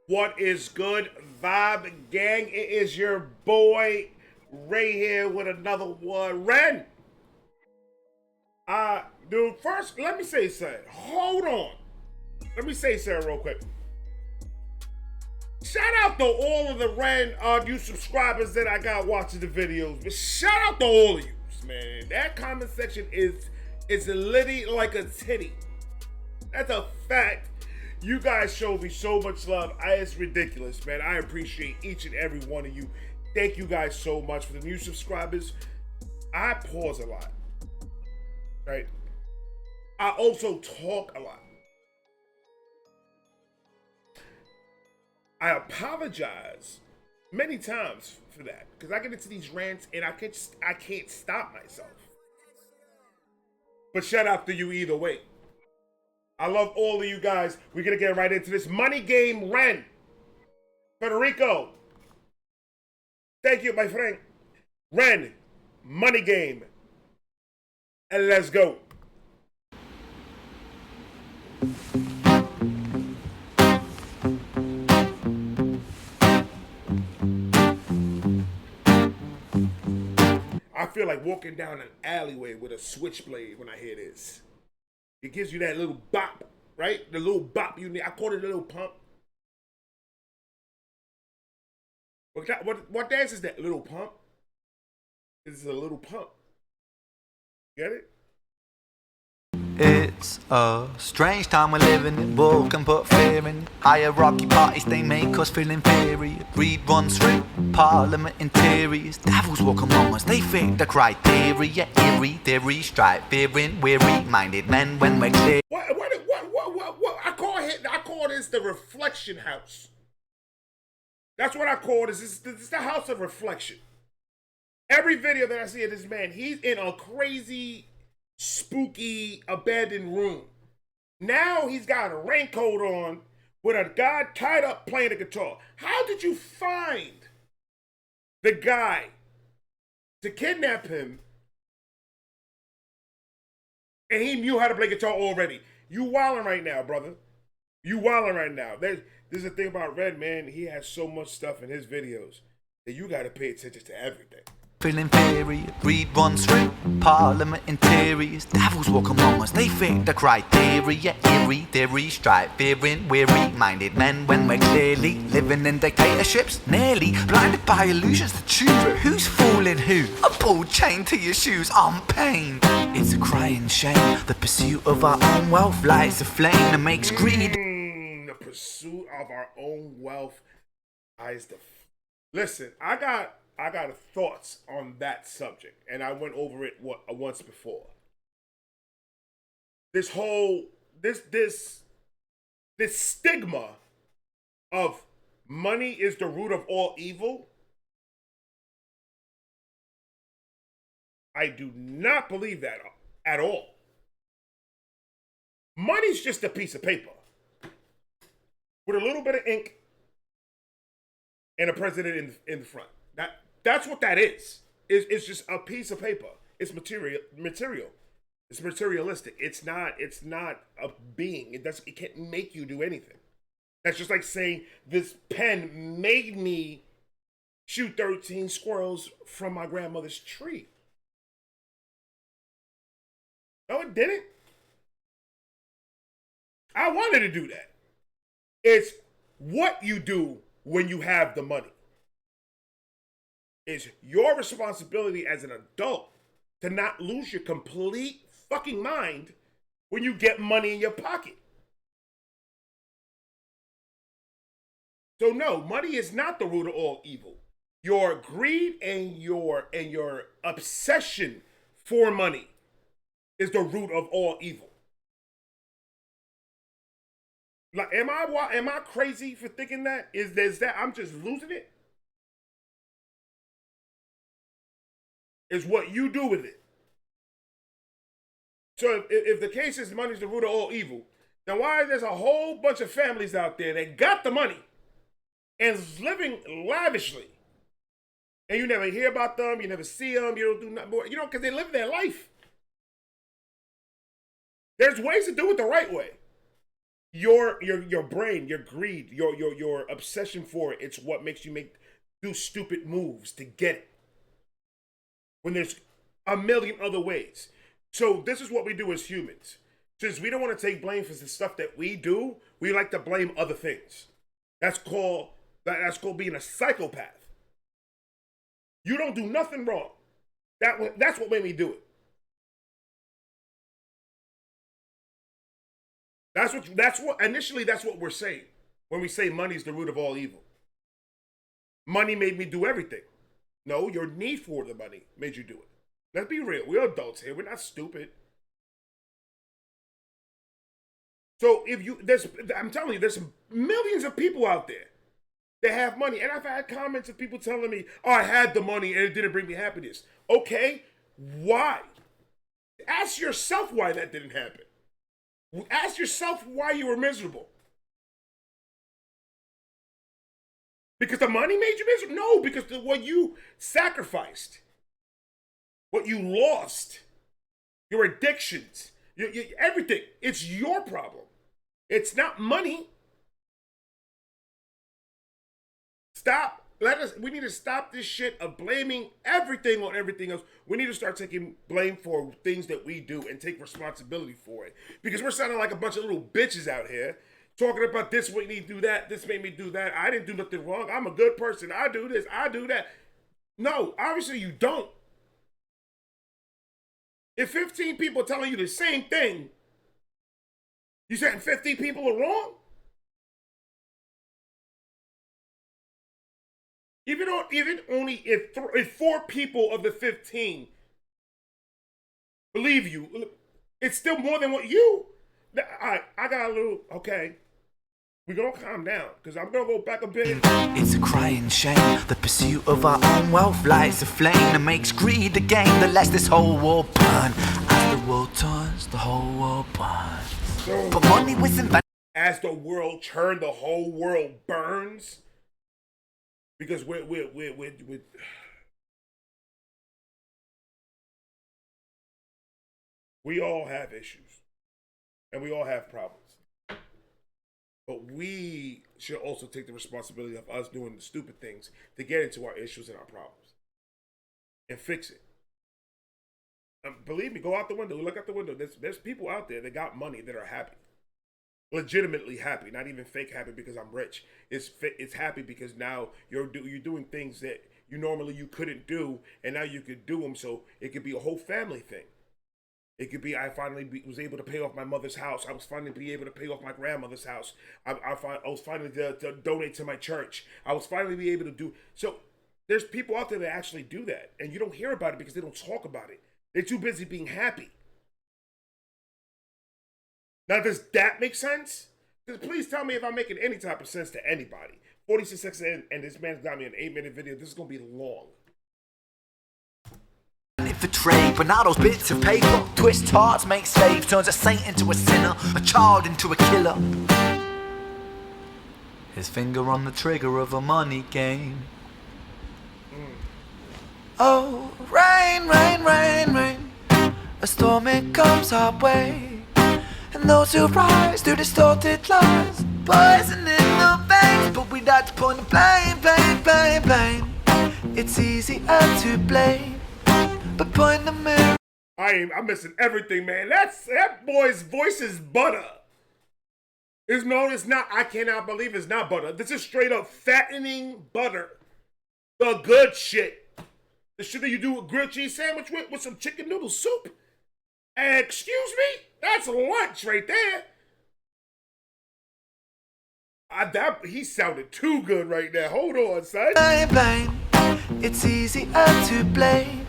What is good, Vibe Gang? It is your boy Ray here with another one. Ren! Dude, first, let me say something. Hold on. Let me say something real quick. Shout out to all of the Ren new subscribers that I got watching the videos. But shout out to all of you, man. That comment section is litty like a titty. That's a fact. You guys show me so much love. It's ridiculous, man. I appreciate each and every one of you. Thank you guys so much. For the new subscribers, I pause a lot, right? I also talk a lot. I apologize many times for that because I get into these rants and I can't stop myself. But shout out to you either way. I love all of you guys. We're going to get right into this. Money Game Ren. Federico. Thank you, my friend. Ren. Money Game. And let's go. I feel like walking down an alleyway with a switchblade when I hear this. It gives you that little bop, right? The little bop you need. I call it a little pump. What dance is that? Little pump? This is a little pump. Get it? It's a strange time we're living in. Bull can put fear in. Hierarchy parties, they make us feel inferior. Greed runs through parliament interiors. Devils walk among us, they fit the criteria. Eerie theory, stripe fearing, weary-minded men when we're clear. What? I call this the reflection house. That's what I call this. This is the house of reflection. Every video that I see of this man, he's in a crazy, spooky, abandoned room. Now he's got a raincoat on with a guy tied up playing the guitar. How did you find the guy to kidnap him and he knew how to play guitar already? You wilding right now, brother. You wilding right now. There's the thing about Red, man. He has so much stuff in his videos that you got to pay attention to everything. Feel inferior, greed runs through parliament interiors. Devils walk among us, they fit the criteria. Eerie theory, stripe fearing, weary-minded men when we're clearly living in dictatorships. Nearly blinded by illusions to choose who's fooling who. A ball chained to your shoes, I'm pained. It's a crying shame. The pursuit of our own wealth lights a flame that makes greed. The pursuit of our own wealth lies the. Listen, I got thoughts on that subject, and I went over it once before. This whole this stigma of money is the root of all evil. I do not believe that at all. Money's just a piece of paper with a little bit of ink and a president in the front. That's what that is. It's just a piece of paper. It's material. It's materialistic. It's not a being. It can't make you do anything. That's just like saying this pen made me shoot 13 squirrels from my grandmother's tree. No, it didn't. I wanted to do that. It's what you do when you have the money. It's your responsibility as an adult to not lose your complete fucking mind when you get money in your pocket. So no, money is not the root of all evil. Your greed and your obsession for money is the root of all evil. Like, am I crazy for thinking that? Is that I'm just losing it? Is what you do with it. So if the case is money is the root of all evil, then why there's a whole bunch of families out there that got the money and is living lavishly, and you never hear about them, you never see them, you don't do nothing more, because they live their life. There's ways to do it the right way. your brain, your greed, your obsession for it, it's what makes you do stupid moves to get it. When there's a million other ways. So this is what we do as humans. Since we don't want to take blame for the stuff that we do, we like to blame other things. That's called being a psychopath. You don't do nothing wrong. That's what made me do it. That's what we're saying when we say money is the root of all evil. Money made me do everything. No, your need for the money made you do it. Let's be real. We're adults here. We're not stupid. So I'm telling you, there's millions of people out there that have money. And I've had comments of people telling me, oh, I had the money and it didn't bring me happiness. Okay, why? Ask yourself why that didn't happen. Ask yourself why you were miserable. Because the money made you miserable? No, because what you sacrificed, what you lost, your addictions, everything, it's your problem. It's not money. We need to stop this shit of blaming everything on everything else. We need to start taking blame for things that we do and take responsibility for it. Because we're sounding like a bunch of little bitches out here talking about this made me do that, this made me do that. I didn't do nothing wrong. I'm a good person. I do this, I do that. No, obviously you don't. If 15 people are telling you the same thing, you saying 15 people are wrong? Even only if 4 people of the 15 believe you, it's still more than what you. I got a little, okay. We're gonna calm down, because I'm gonna go back a bit. It's a crying shame. The pursuit of our own wealth lights a flame that makes greed the game that lets this whole world burn. As the world turns, the whole world burns. But money was invented. As the world turns, the whole world burns. Because we all have issues. And we all have problems. But we should also take the responsibility of us doing the stupid things to get into our issues and our problems. And fix it. Believe me, go out the window. Look out the window. There's people out there that got money that are happy. Legitimately happy, not even fake happy because I'm rich. It's happy because now you're doing things that you couldn't do, and now you could do them. So it could be a whole family thing. It could be I finally was able to pay off my mother's house. I was finally able to pay off my grandmother's house. I was finally to donate to my church. I was finally be able to do so. There's people out there that actually do that, and you don't hear about it because they don't talk about it. They're too busy being happy. Now, does that make sense? Please tell me if I'm making any type of sense to anybody. 46 seconds in, and this man's got me an 8-minute video. This is going to be long. For trade, but now those bits of paper twist hearts, make slaves, turns a saint into a sinner, a child into a killer. His finger on the trigger of a money game. Oh, rain, rain, rain, rain. A storm, it comes our way. And those who rise through distorted lies, poison in the veins. But we like to point the blame, blame, blame, blame. It's easier to blame, but point the mirror. I'm missing everything, man. That boy's voice is butter. It's not. I cannot believe it's not butter. This is straight up fattening butter. The good shit. The shit that you do a grilled cheese sandwich with some chicken noodle soup. Excuse me? That's lunch right there. He sounded too good right now. Hold on, son. Blame, blame. It's easier to blame,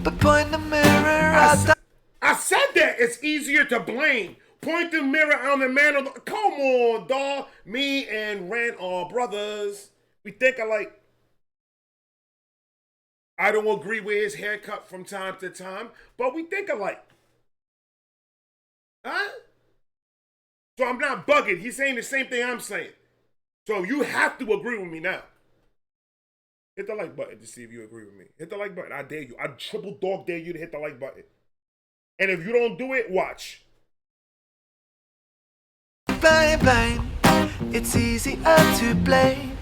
but point the mirror at I said that. It's easier to blame. Point the mirror on the man on the... Come on, dawg. Me and Rand are brothers. We think alike. I don't agree with his haircut from time to time, but we think alike. Huh? So I'm not bugging. He's saying the same thing I'm saying. So you have to agree with me now. Hit the like button to see if you agree with me. Hit the like button. I dare you. I triple dog dare you to hit the like button. And if you don't do it, watch. Blame, blame, it's easier to blame,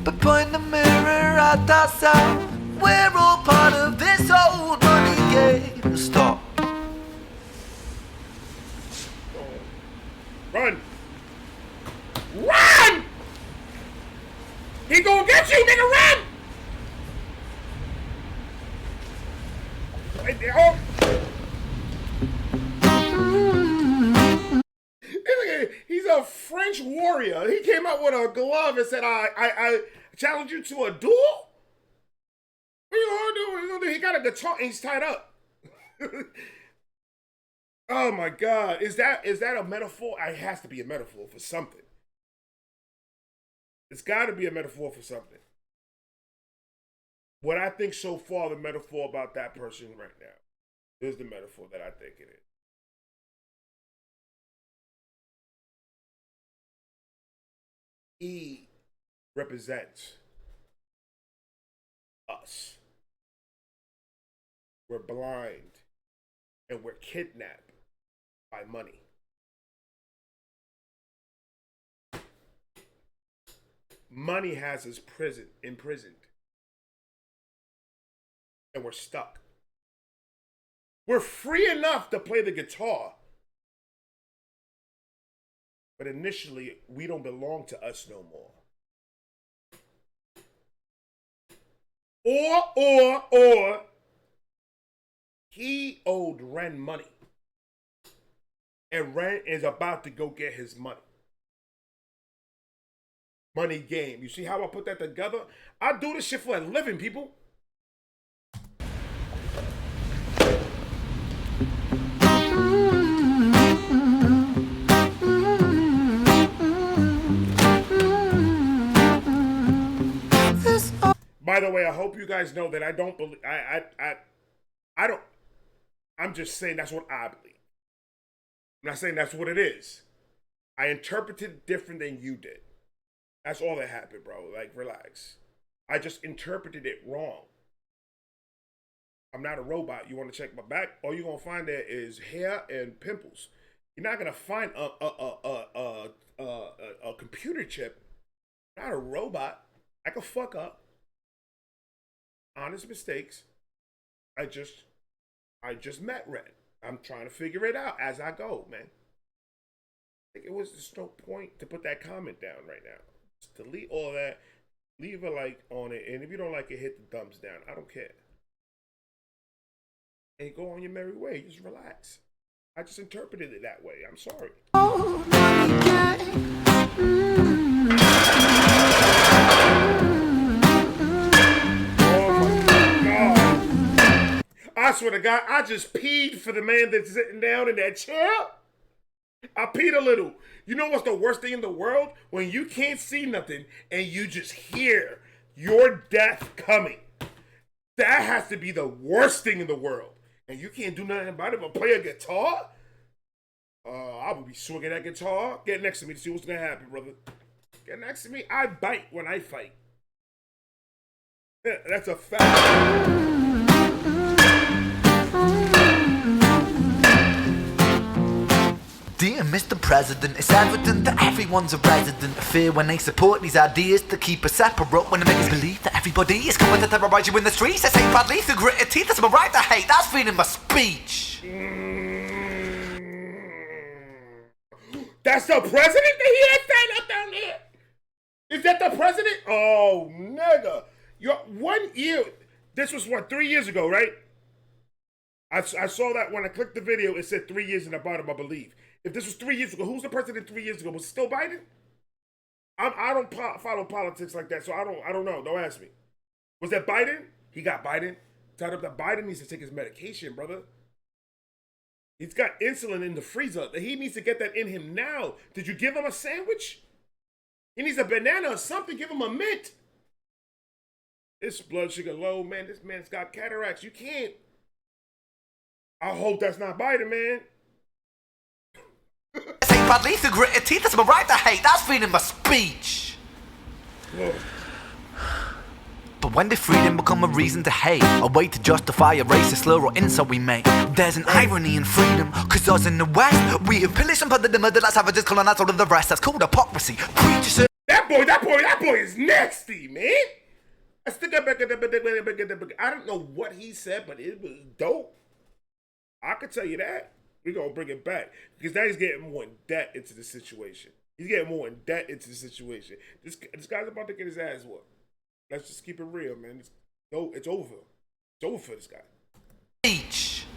but point the mirror at ourselves. We're all part of this old money game. Stop. Run! Run! He gonna get you, nigga, run! Right there. Oh. He's a French warrior. He came out with a glove and said, I challenge you to a duel? What you gonna do? What you gonna do? He got a guitar and he's tied up. Oh my God. Is that a metaphor? It has to be a metaphor for something. It's got to be a metaphor for something. What I think so far, the metaphor about that person right now is the metaphor that I think it is. He represents us. We're blind and we're kidnapped by money. Money has us imprisoned. And we're stuck. We're free enough to play the guitar. But initially, we don't belong to us no more. Or, he owed Ren money. And Ren is about to go get his money. Money game. You see how I put that together? I do this shit for a living, people. By the way, I hope you guys know that I don't believe, I don't, I'm just saying that's what I believe. I'm not saying that's what it is. I interpreted it different than you did. That's all that happened, bro. Like, relax. I just interpreted it wrong. I'm not a robot. You want to check my back? All you're going to find there is hair and pimples. You're not going to find a computer chip. I'm not a robot. I can fuck up. Honest mistakes. I just met Red. I'm trying to figure it out as I go, man. I think it was just no point to put that comment down right now. Just delete all that. Leave a like on it. And if you don't like it, hit the thumbs down. I don't care. And go on your merry way. Just relax. I just interpreted it that way. I'm sorry. I swear to God, I just peed for the man that's sitting down in that chair. I peed a little. You know what's the worst thing in the world? When you can't see nothing and you just hear your death coming. That has to be the worst thing in the world. And you can't do nothing about it but play a guitar? I would be swinging that guitar. Get next to me to see what's going to happen, brother. Get next to me. I bite when I fight. Yeah, that's a fact. Dear Mr. President, it's evident that everyone's a resident of fear when they support these ideas to keep us separate, when they make us believe that everybody is coming to terrorize you in the streets. They say badly through gritted teeth, that's my right to hate, that's freedom of speech. That's the president that he had stand up down there? Is that the president? Oh, nigga. 1 year, this was what, 3 years ago, right? I saw that when I clicked the video, it said 3 years in the bottom, I believe. If this was 3 years ago, who's the president 3 years ago? Was it still Biden? I don't follow politics like that, so I don't know. Don't ask me. Was that Biden? He got Biden. Tied up that Biden needs to take his medication, brother. He's got insulin in the freezer. He needs to get that in him now. Did you give him a sandwich? He needs a banana or something. Give him a mint. His blood sugar low, man. This man's got cataracts. You can't. I hope that's not Biden, man. Say badly through gritted teeth, that's my right to hate, that's freedom of speech. Whoa. But when did freedom become a reason to hate? A way to justify a racist slur or insult we make? There's an irony in freedom, cause us in the West, we have pillaged and plundered the murder like savages, colonized all of the rest. That's called hypocrisy. Prejudice. That boy is nasty, man. I don't know what he said, but it was dope. I could tell you that. We're gonna bring it back. Because now he's getting more in debt into the situation. He's getting more in debt into the situation. This guy's about to get his ass whooped. Let's just keep it real, man. It's over. It's over for this guy. Each.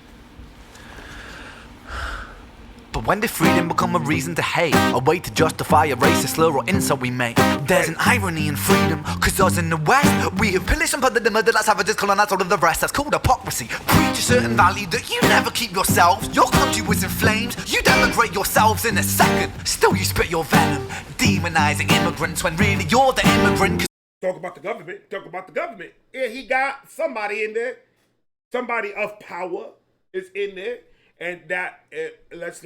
But when did freedom become a reason to hate? A way to justify a racist slur or insult we make? There's an irony in freedom, cause us in the West, we have pillaged and plundered the murder like savages, colonized all of the rest. That's called hypocrisy. Preach a certain value that you never keep yourselves. Your country was in flames, you denigrate yourselves in a second. Still you spit your venom, demonizing immigrants when really you're the immigrant. Talk about the government. Yeah, he got somebody in there. Somebody of power is in there. And that let's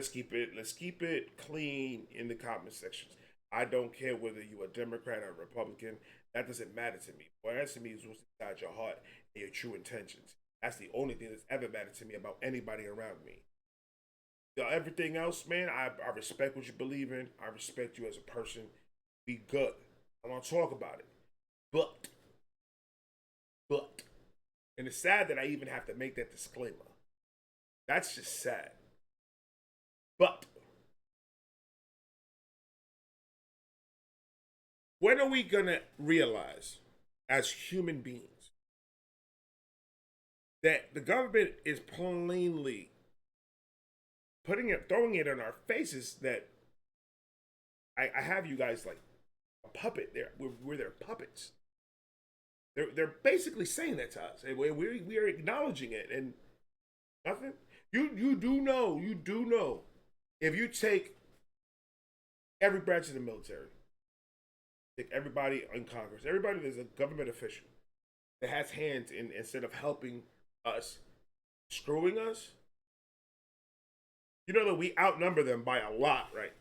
keep it clean in the comment sections. I don't care whether you're a Democrat or a Republican. That doesn't matter to me. What matters to me is what's inside your heart and your true intentions. That's the only thing that's ever mattered to me about anybody around me. Everything else, man, I respect what you believe in. I respect you as a person. Be good. I want to talk about it. But, and it's sad that I even have to make that disclaimer. That's just sad. But when are we going to realize as human beings that the government is plainly throwing it in our faces that I have you guys like a puppet there. We're their puppets. They're basically saying that to us. And we're acknowledging it and nothing. You do know, if you take every branch of the military, take everybody in Congress, everybody that's a government official that has hands in, instead of helping us, screwing us, you know that we outnumber them by a lot, right?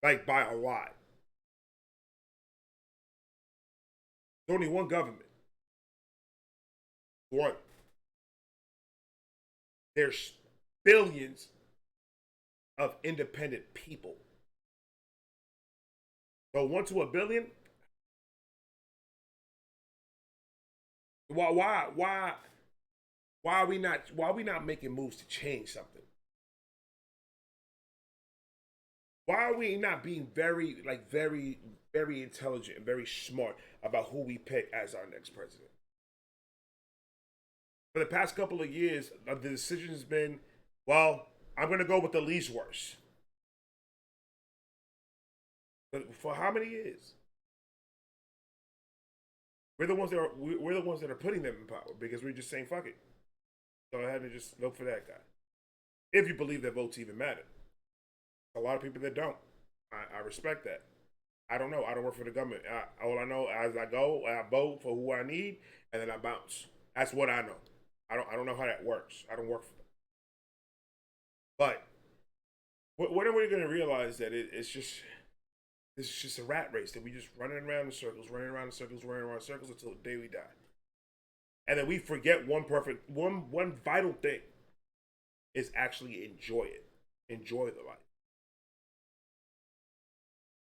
Like by a lot. There's only one government. One. There's billions of independent people. So 1 to a billion. Why are we not making moves to change something? Why are we not being very intelligent and very smart about who we pick as our next president? For the past couple of years, the decision has been, well, I'm going to go with the least worst. But for how many years? We're the ones that are putting them in power because we're just saying fuck it. Go ahead and just vote for that guy. If you believe that votes even matter. A lot of people that don't. I respect that. I don't know. I don't work for the government. All I know as I go, I vote for who I need, and then I bounce. That's what I know. I don't know how that works. I don't work for them. But when are we going to realize that it's just a rat race, that we just running around in circles until the day we die? And then we forget one vital thing is actually enjoy it. Enjoy the life.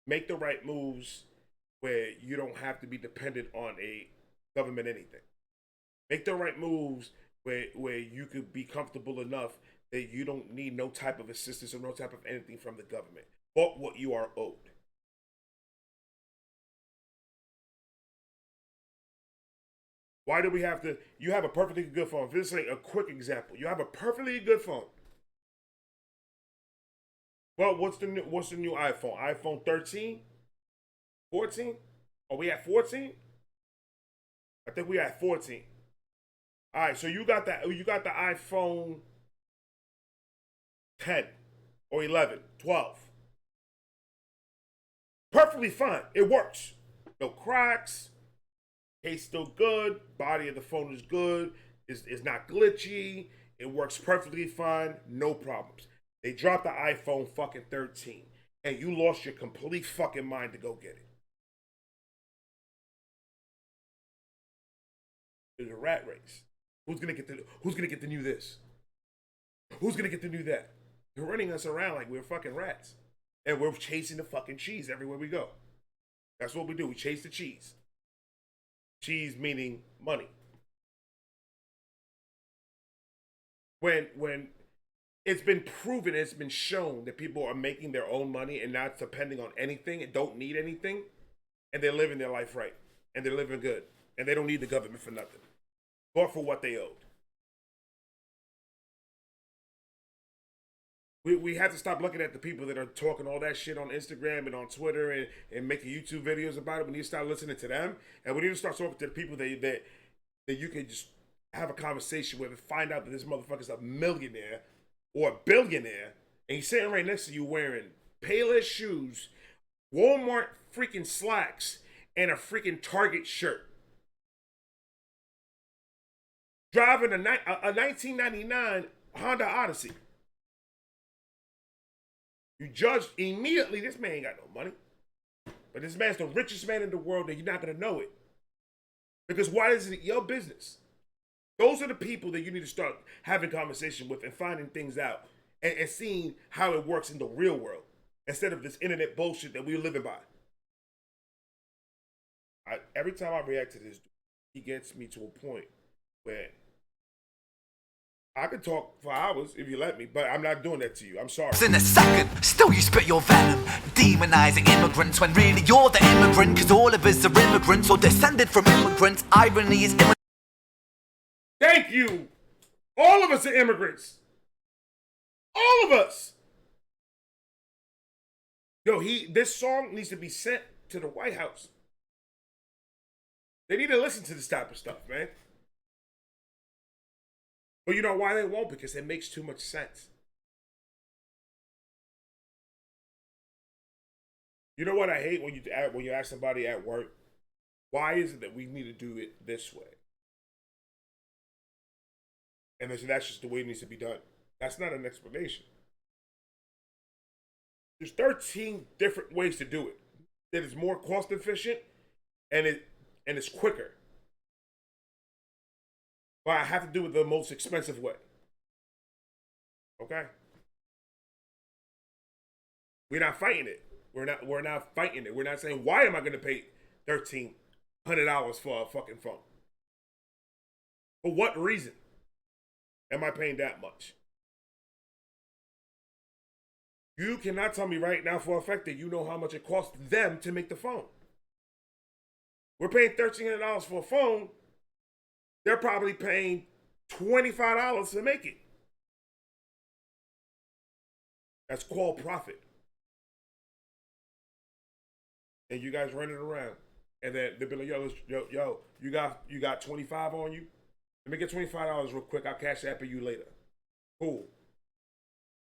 Make the right moves where you don't have to be dependent on a government anything. Make the right moves where you could be comfortable enough that you don't need no type of assistance or no type of anything from the government, but what you are owed. Why do we have to? You have a perfectly good phone. This is like a quick example. You have a perfectly good phone. Well, what's the new iPhone? iPhone 13? 14? Are we at 14? I think we at 14. All right, so you got the iPhone 10 or 11, 12. Perfectly fine. It works. No cracks. Case still good. Body of the phone is good. It's not glitchy. It works perfectly fine. No problems. They dropped the iPhone fucking 13 and you lost your complete fucking mind to go get it. There's a rat race. Who's gonna get the new this? Who's gonna get the new that? They're running us around like we're fucking rats. And we're chasing the fucking cheese everywhere we go. That's what we do. We chase the cheese. Cheese meaning money. When it's been proven, it's been shown that people are making their own money and not depending on anything and don't need anything, and they're living their life right, and they're living good, and they don't need the government for nothing, or for what they owed. We have to stop looking at the people that are talking all that shit on Instagram and on Twitter and making YouTube videos about it. We need to start listening to them, and we need to start talking to the people that you can just have a conversation with and find out that this motherfucker's a millionaire or a billionaire, and he's sitting right next to you wearing Payless shoes, Walmart freaking slacks, and a freaking Target shirt. Driving a 1999 Honda Odyssey. You judge immediately, this man ain't got no money. But this man's the richest man in the world, and you're not going to know it. Because why is it your business? Those are the people that you need to start having conversation with and finding things out and seeing how it works in the real world instead of this internet bullshit that we're living by. Every time I react to this, he gets me to a point where I could talk for hours if you let me, but I'm not doing that to you. I'm sorry. In a second, still you spit your venom, demonizing immigrants when really you're the immigrant, cause all of us are immigrants or descended from immigrants. Irony is immigrant. Thank you. All of us are immigrants. All of us. Yo, this song needs to be sent to the White House. They need to listen to this type of stuff, man. But you know why they won't? Because it makes too much sense. You know what I hate when you ask somebody at work, why is it that we need to do it this way? And they say that's just the way it needs to be done. That's not an explanation. There's 13 different ways to do it that is more cost efficient and it's quicker. But I have to do it the most expensive way. Okay? We're not fighting it. We're not fighting it. We're not saying, why am I going to pay $1,300 for a fucking phone? For what reason am I paying that much? You cannot tell me right now for a fact that you know how much it costs them to make the phone. We're paying $1,300 for a phone. They're probably paying $25 to make it. That's called profit. And you guys run it around. And then they'll be like, yo, you got 25 on you? Let me get $25 real quick. I'll cash app you later. Cool.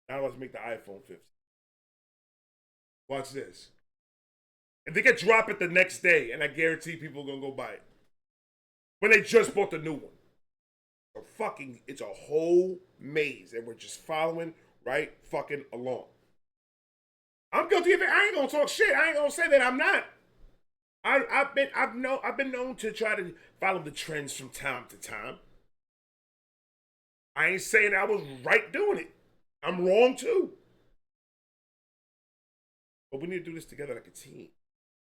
Now let's make the iPhone 15. Watch this. And they can drop it the next day, and I guarantee people are going to go buy it. When they just bought the new one. It's a whole maze, and we're just following right fucking along. I'm guilty of it. I ain't gonna talk shit. I ain't gonna say that I'm not. I've been known to try to follow the trends from time to time. I ain't saying I was right doing it. I'm wrong too. But we need to do this together like a team.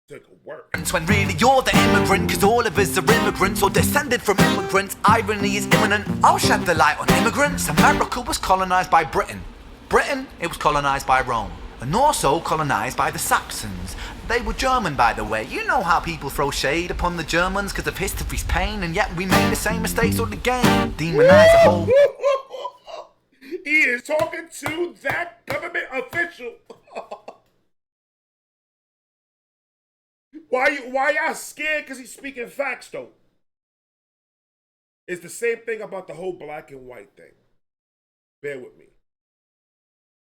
It could work. When really you're the immigrant, cause all of us are immigrants or descended from immigrants. Irony is imminent. I'll shed the light on immigrants. America was colonized by Britain. Britain, it was colonized by Rome. And also colonized by the Saxons. They were German, by the way. You know how people throw shade upon the Germans because of history's pain, and yet we made the same mistakes all again. Demonize the whole... He is talking to that government official. Why y'all scared? Because he's speaking facts, though. It's the same thing about the whole black and white thing. Bear with me.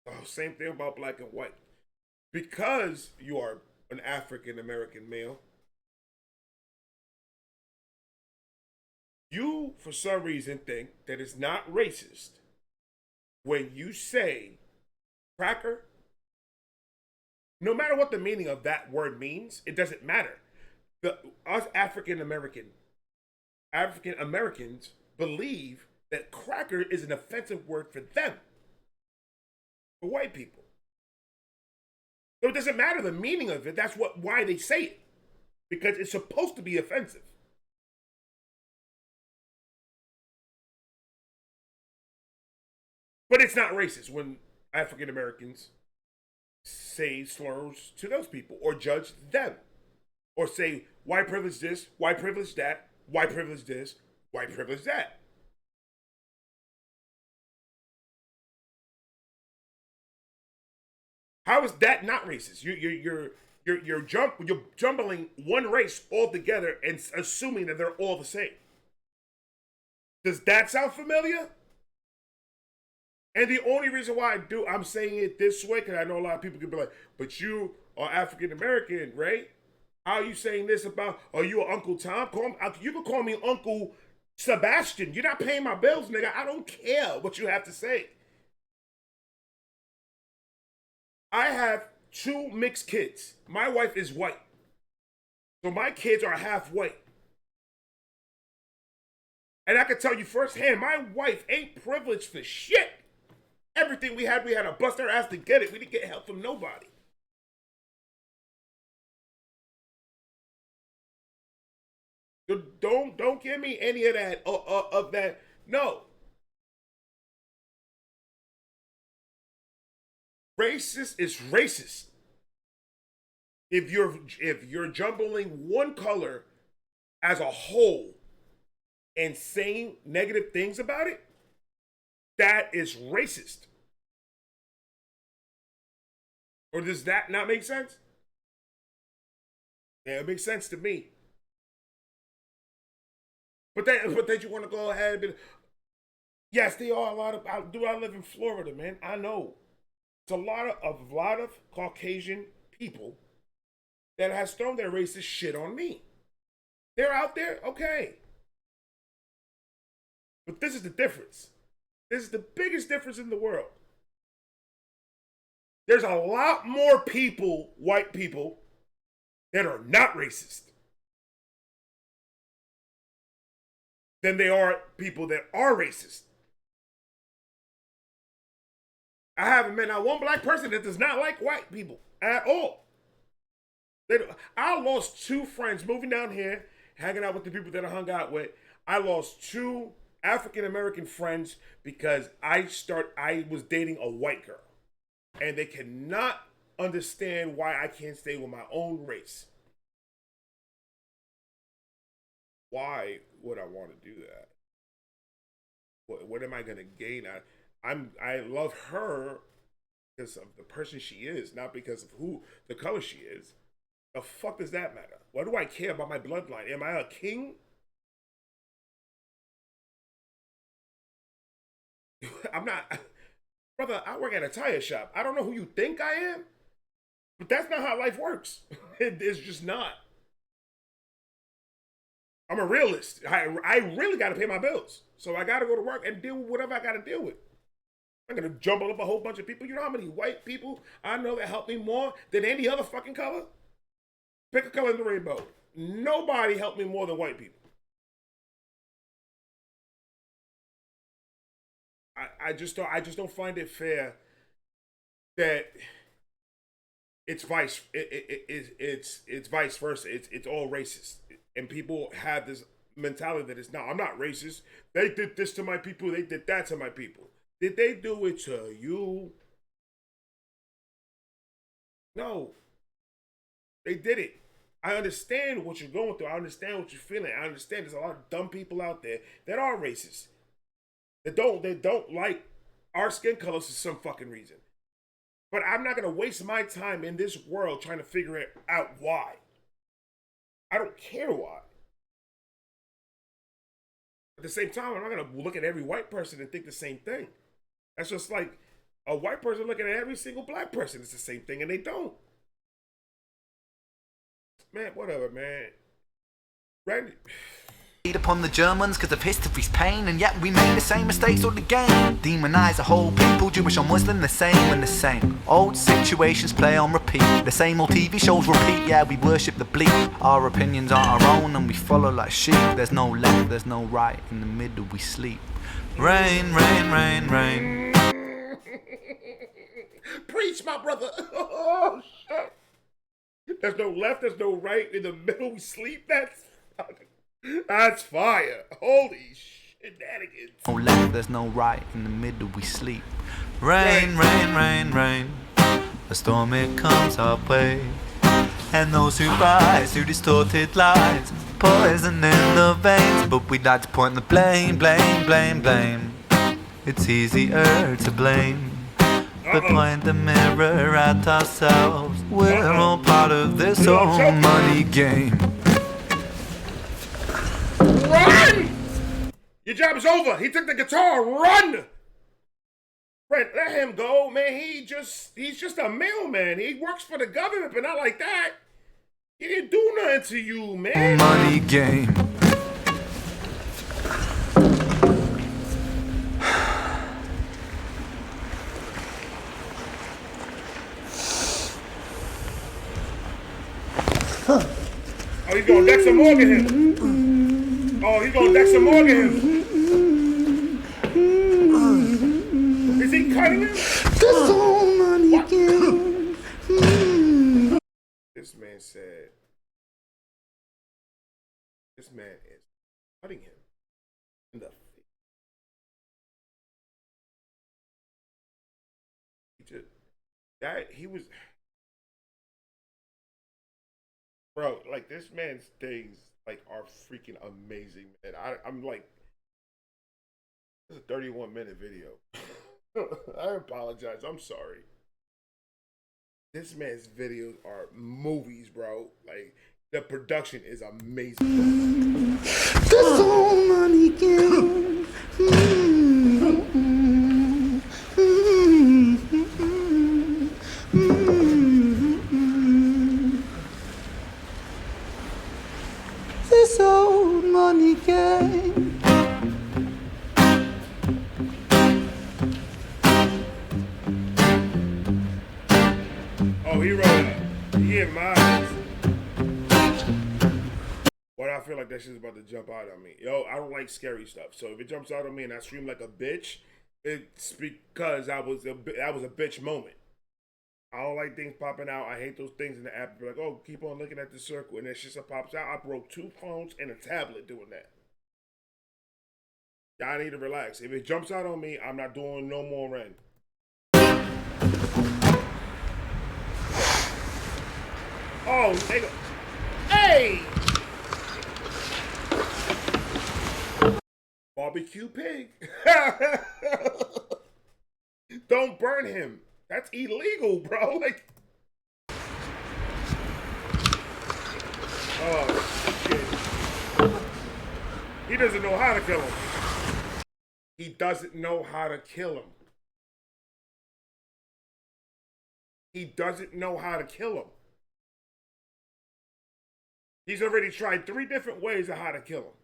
Oh, same thing about black and white. Because you are an African American male, you, for some reason, think that it's not racist when you say cracker. No matter what the meaning of that word means, it doesn't matter. Us African American African Americans believe that cracker is an offensive word for them, for white people. So it doesn't matter the meaning of it. That's why they say it, because it's supposed to be offensive. But it's not racist when African Americans say slurs to those people or judge them or say white privilege this, white privilege that, white privilege this, white privilege that. How is that not racist? You're jumbling one race all together and assuming that they're all the same. Does that sound familiar? And the only reason why I'm saying it this way, because I know a lot of people can be like, but you are African American, right? How are you saying this about, are you Uncle Tom? You can call me Uncle Sebastian. You're not paying my bills, nigga. I don't care what you have to say. I have 2 mixed kids. My wife is white. So my kids are half white. And I can tell you firsthand, my wife ain't privileged for shit. Everything we had to bust our ass to get it. We didn't get help from nobody. Don't give me any of that of that. No. Racist is racist. If you're jumbling one color as a whole and saying negative things about it, that is racist. Or does that not make sense? Yeah, it makes sense to me. But then you want to go ahead and be, yes, they are a lot of. I live in Florida, man. I know it's a lot of Caucasian people that has thrown their racist shit on me. They're out there, okay. But this is the difference. This is the biggest difference in the world. There's a lot more people, white people, that are not racist than they are people that are racist. I haven't met not one black person that does not like white people at all. I lost 2 friends moving down here, hanging out with the people that I hung out with. I lost 2 African American friends because I was dating a white girl. And they cannot understand why I can't stay with my own race. Why would I want to do that? What am I going to gain? I love her because of the person she is, not because of the color she is. The fuck does that matter? Why do I care about my bloodline? Am I a king? I'm not. Brother, I work at a tire shop. I don't know who you think I am, but that's not how life works. It's just not. I'm a realist. I really got to pay my bills. So I got to go to work and deal with whatever I got to deal with. I'm going to jumble up a whole bunch of people. You know how many white people I know that help me more than any other fucking color? Pick a color in the rainbow. Nobody helped me more than white people. I just don't find it fair that it's it's vice versa. It's all racist, and people have this mentality that it's not. I'm not racist. They did this to my people. They did that to my people. Did they do it to you? No, they did it. I understand what you're going through. I understand what you're feeling. I understand there's a lot of dumb people out there that are racist. They don't like our skin colors for some fucking reason. But I'm not gonna waste my time in this world trying to figure out why. I don't care why. At the same time, I'm not gonna look at every white person and think the same thing. That's just like a white person looking at every single black person. It's the same thing, and they don't. Man, whatever, man. Randy. upon the Germans because of history's pain, and yet we made the same mistakes all again. Demonize a whole people, Jewish or Muslim, the same and the same. Old situations play on repeat, the same old TV shows repeat. Yeah, we worship the bleak, our opinions are our own and we follow like sheep. There's no left, there's no right, in the middle we sleep. Rain, rain, rain, rain. Preach, my brother. Oh, shit. There's no left, there's no right, in the middle we sleep. That's fire. Holy shenanigans. No left, there's no right, in the middle we sleep. Rain, rain, rain, rain. A storm it comes our way, and those who rise through distorted lies, poison in the veins. But we'd like to point the blame, blame, blame, blame. It's easier to blame. But point the mirror at ourselves. We're all part of this whole money game. Run! Your job is over. He took the guitar. Run! Brent, let him go, man. He's just a mailman. He works for the government, but not like that. He didn't do nothing to you, man. Money game. Oh, he's gonna Dexter Morgan him. Oh, he's gonna Dexter Morgan him. Is he cutting him? What? This man said, this man is cutting him in the face. He was... Bro, like, this man's things, like, are freaking amazing, man. I'm like, it's a 31-minute video. I apologize. I'm sorry. This man's videos are movies, bro. Like, the production is amazing. This whole money game. This old money game. Oh, he wrote it. He admires. But I feel like that shit's about to jump out on me. Yo, I don't like scary stuff. So if it jumps out on me and I scream like a bitch, it's because that was a bitch moment. I don't like things popping out. I hate those things in the app. Be like, oh, keep on looking at the circle, and that shit pops out. I broke 2 phones and a tablet doing that. Y'all need to relax. If it jumps out on me, I'm not doing no more rent. Oh, nigga. Hey! Barbecue pig. Don't burn him. That's illegal, bro. Like, oh, shit. He doesn't know how to kill him. He doesn't know how to kill him. He doesn't know how to kill him. He's already tried 3 different ways of how to kill him.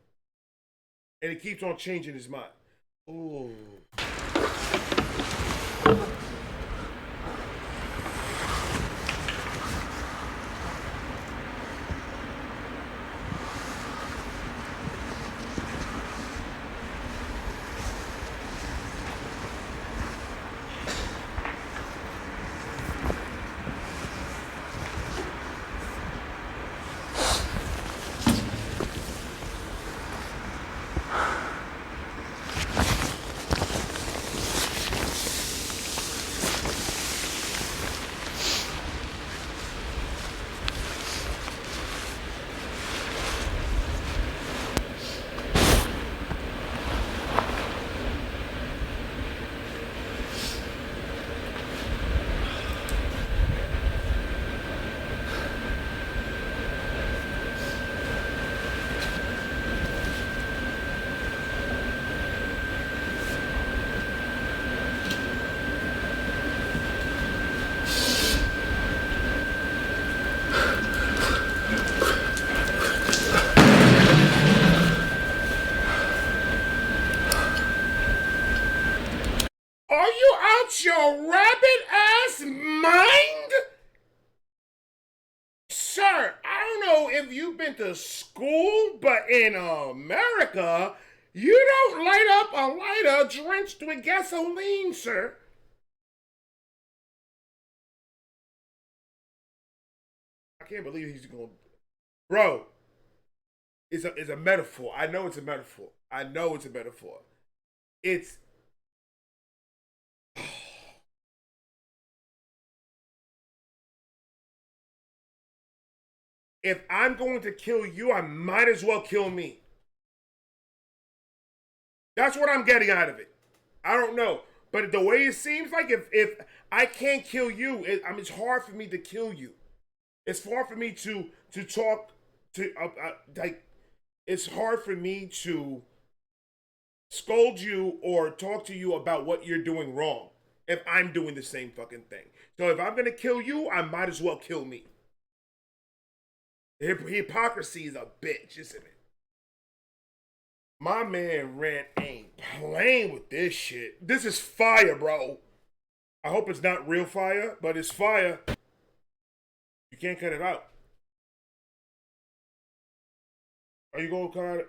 And he keeps on changing his mind. Ooh. sir, I don't know if you've been to school, but in America, you don't light up a lighter drenched with gasoline, sir. I can't believe he's going, bro. It's a metaphor. I know it's a metaphor. I know it's a metaphor. It's if I'm going to kill you, I might as well kill me. That's what I'm getting out of it. I don't know. But the way it seems like if I can't kill you, it's hard for me to kill you. It's hard for me to talk to, like, it's hard for me to scold you or talk to you about what you're doing wrong if I'm doing the same fucking thing. So if I'm going to kill you, I might as well kill me. Hypocrisy is a bitch, isn't it? My man Rant ain't playing with this shit. This is fire, bro. I hope it's not real fire, but it's fire. You can't cut it out. Are you gonna cut it?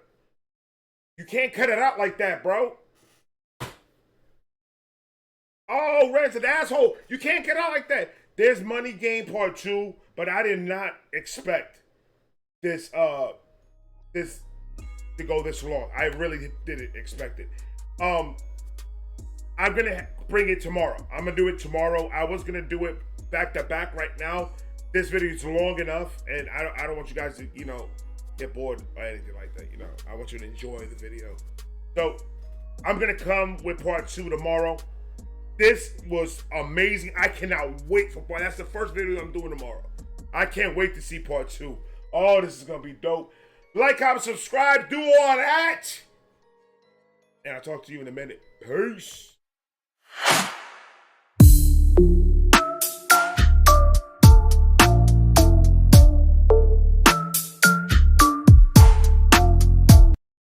You can't cut it out like that, bro. Oh, Rant's an asshole. You can't cut it out like that. There's Money Game Part 2, but I did not expect this to go this long. I really didn't expect it. I'm gonna bring it tomorrow. I'm gonna do it tomorrow. I was gonna do it back to back right now. This video is long enough, and I don't want you guys to, get bored or anything like that. I want you to enjoy the video. So I'm gonna come with part 2 tomorrow. This was amazing. I cannot wait for part. That's the first video I'm doing tomorrow. I can't wait to see part 2. Oh, this is gonna be dope. Like, comment, subscribe, do all that. And I'll talk to you in a minute. Peace.